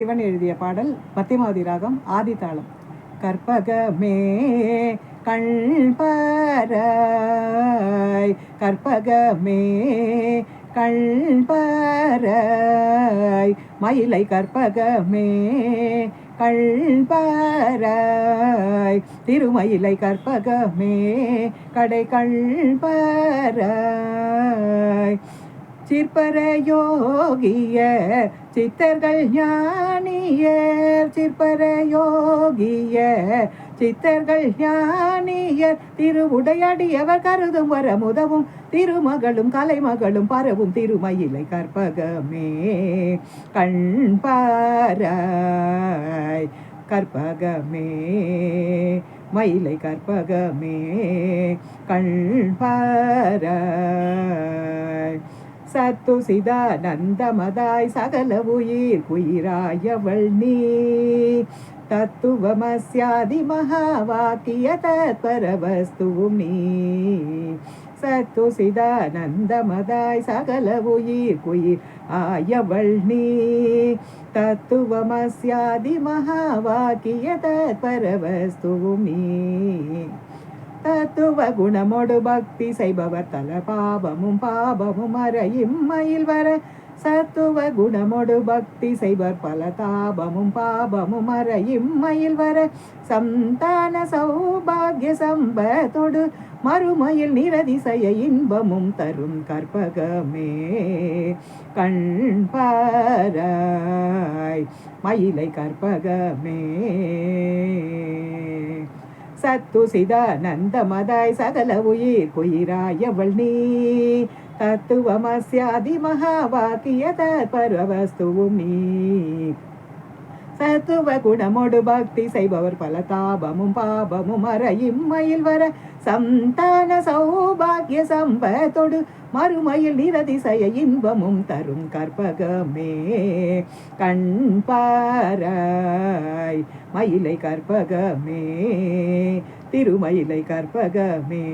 சிவன் எழுதிய பாடல் பத்திமாவதி ராகம் ஆதிதாளம். கற்பகமே கண்பாராய், கற்பகமே கண்பாராய், மயிலை கற்பகமே கண்பாராய், திருமயிலை கற்பகமே கடை கண்பாராய், சிற்பர யோகிய சித்தர்கள் ஞானியர், சிற்பர யோகிய சித்தர்கள் ஞானியர், திருவுடையடியவர் கருதும் வரமுதவும் திருமகளும் கலைமகளும் பரவும் திருமயிலை கற்பகமே கண்பாராய், கற்பகமே மயிலை கற்பகமே கண்பாராய், சத்து சிதானந்தமதாய் சகல உயிர் குயிராயவள் நீ, தத்துவமஸ்யாதி மகாவாக்கிய தத்பரவஸ்துவும் நீ, சத்து சிதானந்தமதாய் சகல உயிர் குயிர் ஆயவள் நீ, தத்துவமஸ்யாதி மகாவாக்கிய தத்பரவஸ்துவும் நீ, தத்துவ குணமோடு பக்தி செய்பவர் தல பாபமும் பாபமும் அறையும் மயில் வர, சத்துவ குணமோடு பக்தி செய்வர் பல தாபமும் பாபமும் அறையும் மயில் வர, சந்தான சௌபாகிய சம்பத்தோடு மறுமயில் நிரதிசய இன்பமும் தரும் கற்பகமே கண்பாராய், மயிலை கற்பகமே சத்து சிதானந்தமதாய் சகல உயிர் குயிராயவள் நீ, தத்துவமஸ்யாதி மகாவாக்கிய தத்பரவஸ்துவும் நீ, சத்துவ குணமோடு பக்தி செய்பவர் பல தாபமும் பாபமும் அறையும் மயில் வர, சந்தான சௌபாகிய சம்பத்தோடு மறுமயில் நிரதிசய இன்பமும் தரும் கற்பகமே கண்பாராய், மயிலை கற்பகமே திருமயிலை கற்பகமே.